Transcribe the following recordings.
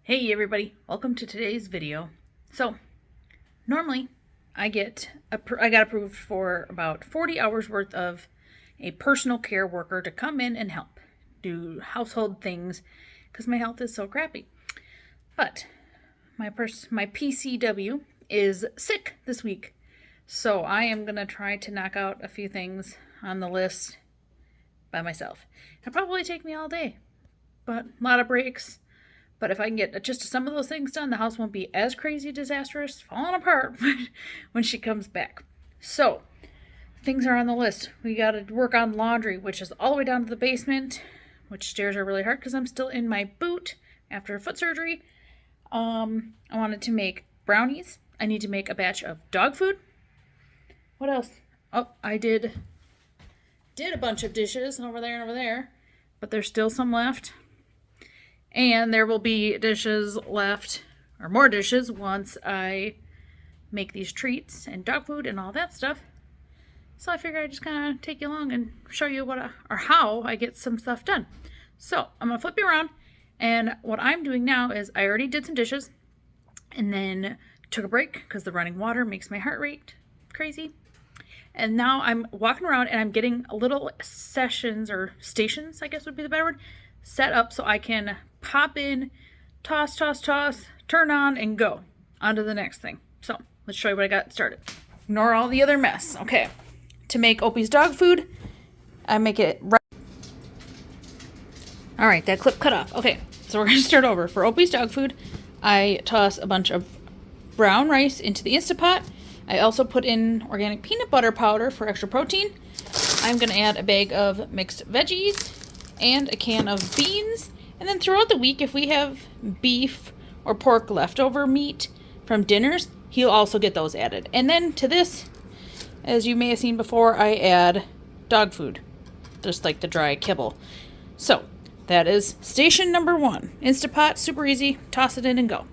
Hey everybody, welcome to today's video. So, normally I got approved for about 40 hours worth of a personal care worker to come in and help do household things because my health is so crappy. But my PCW is sick this week, so I am gonna try to knock out a few things on the list by myself. It'll probably take me all day, but a lot of breaks. But if I can get just some of those things done, the house won't be as crazy disastrous, falling apart when she comes back. So, things are on the list. We got to work on laundry, which is all the way down to the basement, which stairs are really hard because I'm still in my boot after foot surgery. I wanted to make brownies. I need to make a batch of dog food. What else? Oh, I did a bunch of dishes over there and over there, but there's still some left. And there will be dishes left, or more dishes, once I make these treats and dog food and all that stuff. So I figured I'd just kind of take you along and show you how I get some stuff done. So I'm going to flip you around, and what I'm doing now is I already did some dishes, and then took a break because the running water makes my heart rate crazy. And now I'm walking around and I'm getting little sessions, or stations, I guess would be the better word, set up so I can pop in, toss, turn on, and go on to the next thing. So let's show you what I got started. Ignore all the other mess. Okay, to make Opie's dog food, I make it right. All right, that clip cut off. Okay, so we're gonna start over. For Opie's dog food, I toss a bunch of brown rice into the Instant Pot. I also put in organic peanut butter powder for extra protein. I'm gonna add a bag of mixed veggies and a can of beans. And then throughout the week, if we have beef or pork leftover meat from dinners, he'll also get those added. And then to this, as you may have seen before, I add dog food, just like the dry kibble. So that is station number 1. Instapot, super easy, toss it in and go.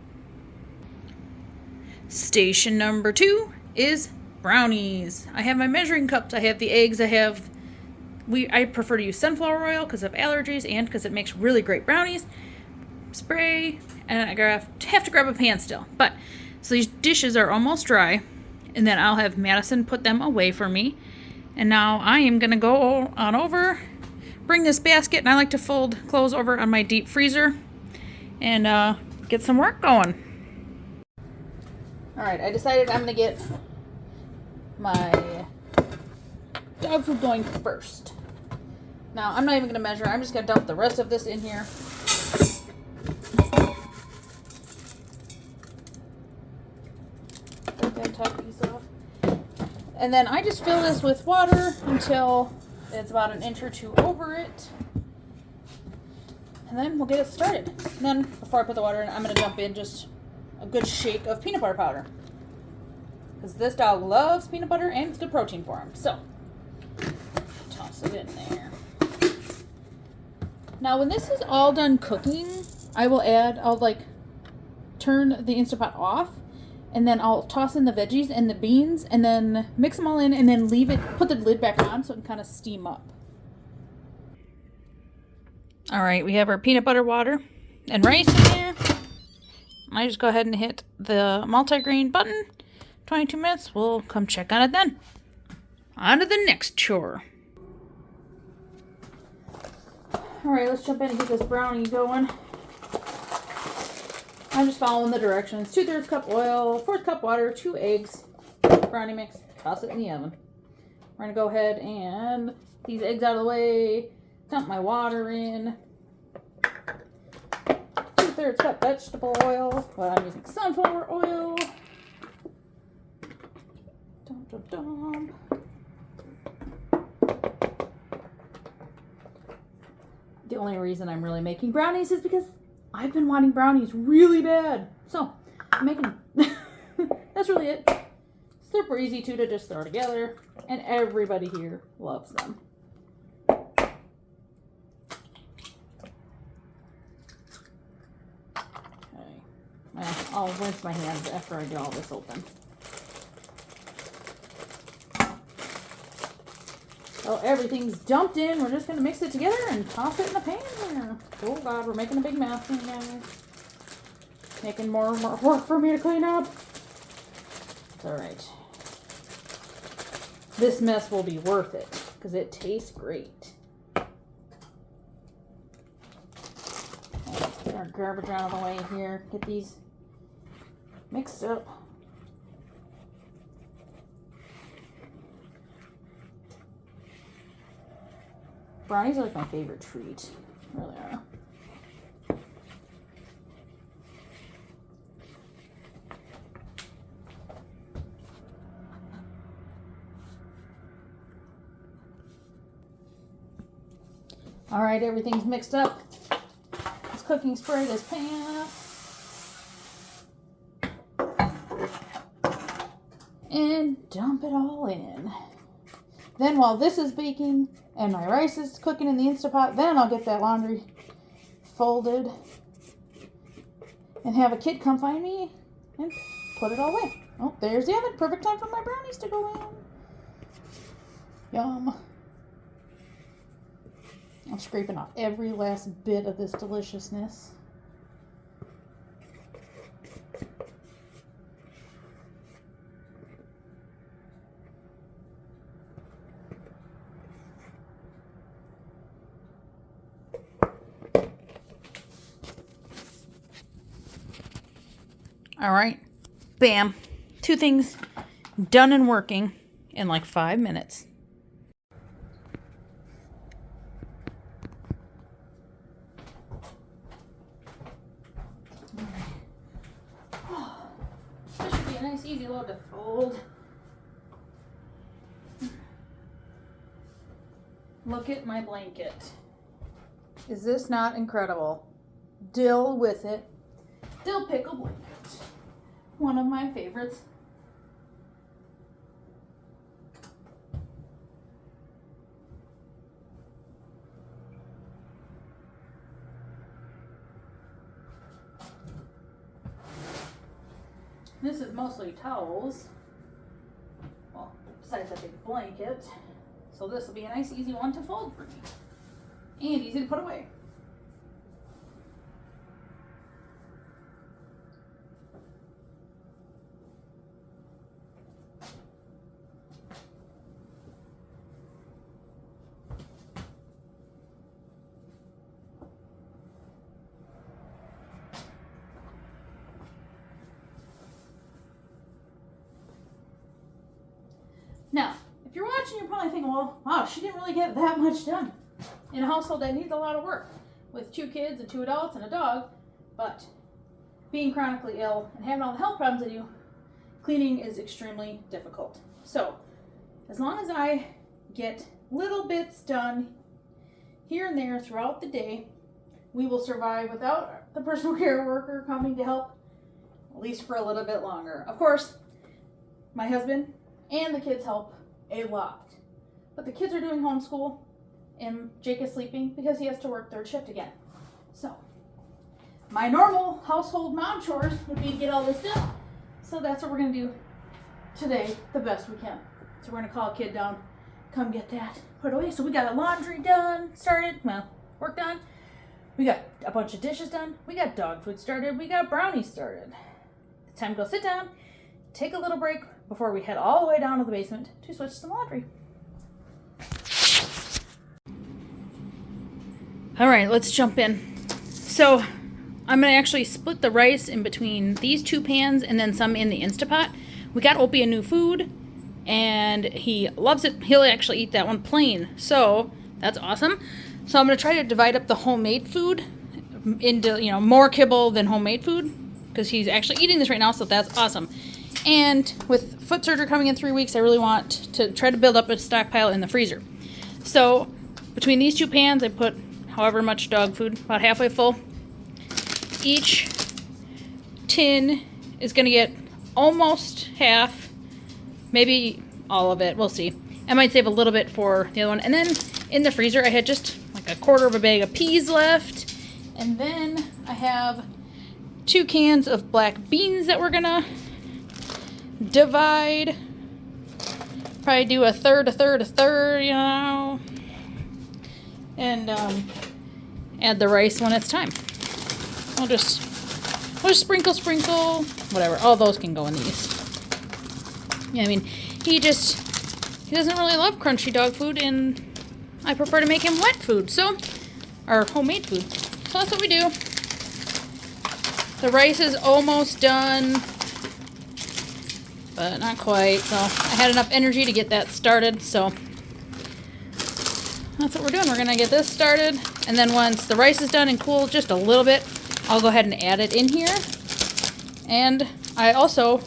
Station number 2 is brownies. I have my measuring cups, I have the eggs, I prefer to use sunflower oil because of allergies and because it makes really great brownies. Spray, and I have to grab a pan still. But, so these dishes are almost dry, and then I'll have Madison put them away for me. And now I am going to go on over, bring this basket, and I like to fold clothes over on my deep freezer, and get some work going. Alright, I decided I'm going to get my dog food going first. Now, I'm not even going to measure. I'm just going to dump the rest of this in here. Take that top piece off. And then I just fill this with water until it's about an inch or two over it. And then we'll get it started. And then, before I put the water in, I'm going to dump in just a good shake of peanut butter powder. Because this dog loves peanut butter and it's good protein for him. So, toss it in there. Now, when this is all done cooking, I'll like turn the Instant Pot off, and then I'll toss in the veggies and the beans, and then mix them all in, and then put the lid back on so it can kind of steam up. All right, we have our peanut butter water and rice in there. I just go ahead and hit the multi-grain button. 22 minutes, we'll come check on it then. On to the next chore. Alright, let's jump in and get this brownie going. I'm just following the directions. 2/3 cup oil, 1/4 cup water, 2 eggs, brownie mix, toss it in the oven. We're going to go ahead and these eggs out of the way, dump my water in. 2/3 cup vegetable oil, but I'm using sunflower oil. Dum, dum, dum. The only reason I'm really making brownies is because I've been wanting brownies really bad. So, I'm making them. That's really it. Super easy to just throw together, and everybody here loves them. Okay. Well, I'll rinse my hands after I get all this open. So everything's dumped in. We're just going to mix it together and toss it in the pan. Oh God, we're making a big mess here, guys. Making more and more work for me to clean up. It's alright. This mess will be worth it because it tastes great. Get our garbage out of the way here. Get these mixed up. Brownies are like my favorite treat. They really are. All right, everything's mixed up. Let's cooking spray this pan up. And dump it all in. Then while this is baking and my rice is cooking in the Instapot, then I'll get that laundry folded and have a kid come find me and put it all away. Oh, there's the oven. Perfect time for my brownies to go in. Yum. I'm scraping off every last bit of this deliciousness. All right, bam. 2 things done and working in like 5 minutes. This should be a nice easy load to fold. Look at my blanket. Is this not incredible? Dill with it. Dill pickle blanket. One of my favorites. This is mostly towels. Well, besides that big blanket. So this will be a nice easy one to fold for me. And easy to put away. Now, if you're watching, you're probably thinking, well, wow, she didn't really get that much done in a household that needs a lot of work with 2 kids and 2 adults and a dog. But being chronically ill and having all the health problems I do, cleaning is extremely difficult. So, as long as I get little bits done here and there throughout the day, we will survive without the personal care worker coming to help, at least for a little bit longer. Of course, my husband and the kids help a lot. But the kids are doing homeschool and Jake is sleeping because he has to work 3rd shift again. So my normal household mom chores would be to get all this done. So that's what we're gonna do today the best we can. So we're gonna call a kid down, come get that put away. So we got the laundry done, started, well, work done. We got a bunch of dishes done. We got dog food started. We got brownies started. It's time to go sit down, take a little break before we head all the way down to the basement to switch some laundry. All right, let's jump in. So I'm gonna actually split the rice in between these 2 pans and then some in the Instapot. We got Opie a new food and he loves it. He'll actually eat that one plain. So that's awesome. So I'm gonna try to divide up the homemade food into, you know, more kibble than homemade food because he's actually eating this right now, so that's awesome. And with foot surgery coming in 3 weeks, I really want to try to build up a stockpile in the freezer. So between these 2 pans, I put however much dog food, about halfway full. Each tin is going to get almost half, maybe all of it. We'll see. I might save a little bit for the other one. And then in the freezer, I had just like 1/4 of a bag of peas left. And then I have 2 cans of black beans that we're going to divide. Probably do a third, you know. And add the rice when it's time. I'll just Or sprinkle, whatever. All those can go in these. Yeah, I mean, he doesn't really love crunchy dog food, and I prefer to make him wet food, or homemade food. So that's what we do. The rice is almost done, but not quite. So I had enough energy to get that started, so that's what we're doing. We're gonna get this started, and then once the rice is done and cool just a little bit, I'll go ahead and add it in here. And I also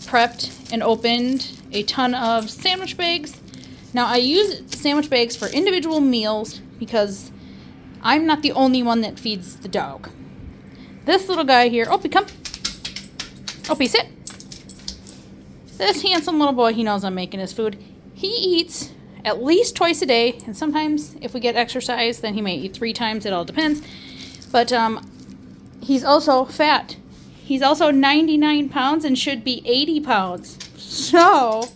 prepped and opened a ton of sandwich bags. Now I use sandwich bags for individual meals because I'm not the only one that feeds the dog. This little guy here, Opie, come. Opie, sit. This handsome little boy, he knows I'm making his food. He eats at least twice a day, and sometimes if we get exercise, then he may eat 3 times. It all depends. But he's also fat. He's also 99 pounds and should be 80 pounds. So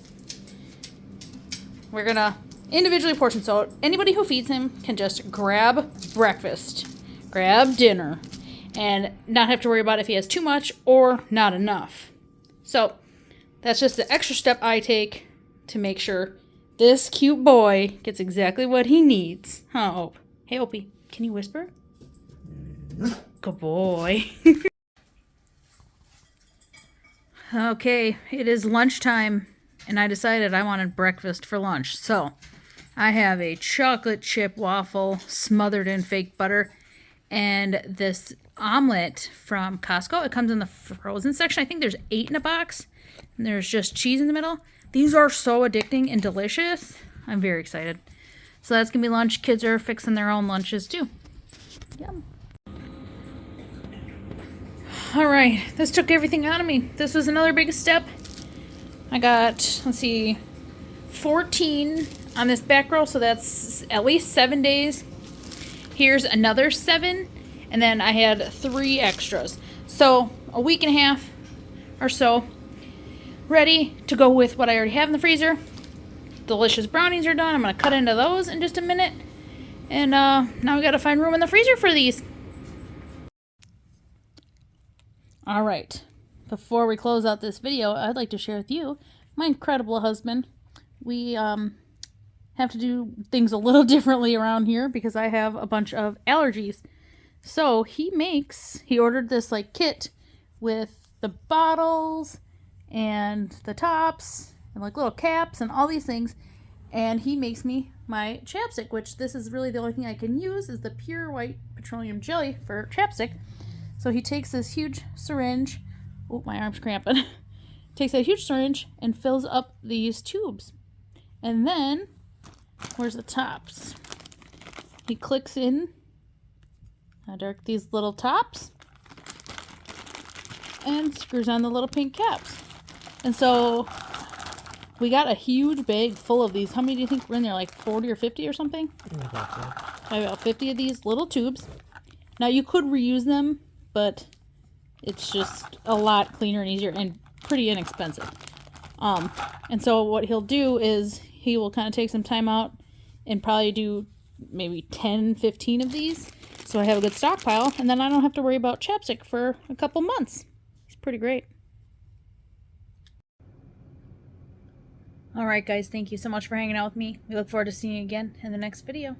we're gonna individually portion. So anybody who feeds him can just grab breakfast, grab dinner, and not have to worry about if he has too much or not enough. So that's just the extra step I take to make sure this cute boy gets exactly what he needs. Huh, Ope? Hey, Opie, can you whisper? Good boy. Okay, it is lunchtime, and I decided I wanted breakfast for lunch. So I have a chocolate chip waffle smothered in fake butter and this omelet from Costco. It comes in the frozen section. I think there's 8 in a box, and there's just cheese in the middle. These are so addicting and delicious. I'm very excited. So that's gonna be lunch. Kids are fixing their own lunches too. Yum. All right, this took everything out of me. This was another big step. I got, let's see, 14 on this back row, so that's at least 7 days. Here's another 7, and then I had 3 extras. So a week and a half or so ready to go with what I already have in the freezer. Delicious brownies are done. I'm gonna cut into those in just a minute. And now we gotta find room in the freezer for these. All right, before we close out this video, I'd like to share with you my incredible husband. We have to do things a little differently around here because I have a bunch of allergies. So he ordered this like kit with the bottles and the tops and like little caps and all these things, and he makes me my chapstick, which this is really the only thing I can use is the pure white petroleum jelly for chapstick. So he takes this huge syringe, oh, my arm's cramping, takes a huge syringe and fills up these tubes. And then, where's the tops? He clicks in these little tops and screws on the little pink caps. And so we got a huge bag full of these. How many do you think were in there? Like 40 or 50 or something? About 50 of these little tubes. Now you could reuse them, but it's just a lot cleaner and easier and pretty inexpensive. And so what he'll do is he will kind of take some time out and probably do maybe 10, 15 of these. So I have a good stockpile, and then I don't have to worry about chapstick for a couple months. It's pretty great. All right, guys, thank you so much for hanging out with me. We look forward to seeing you again in the next video.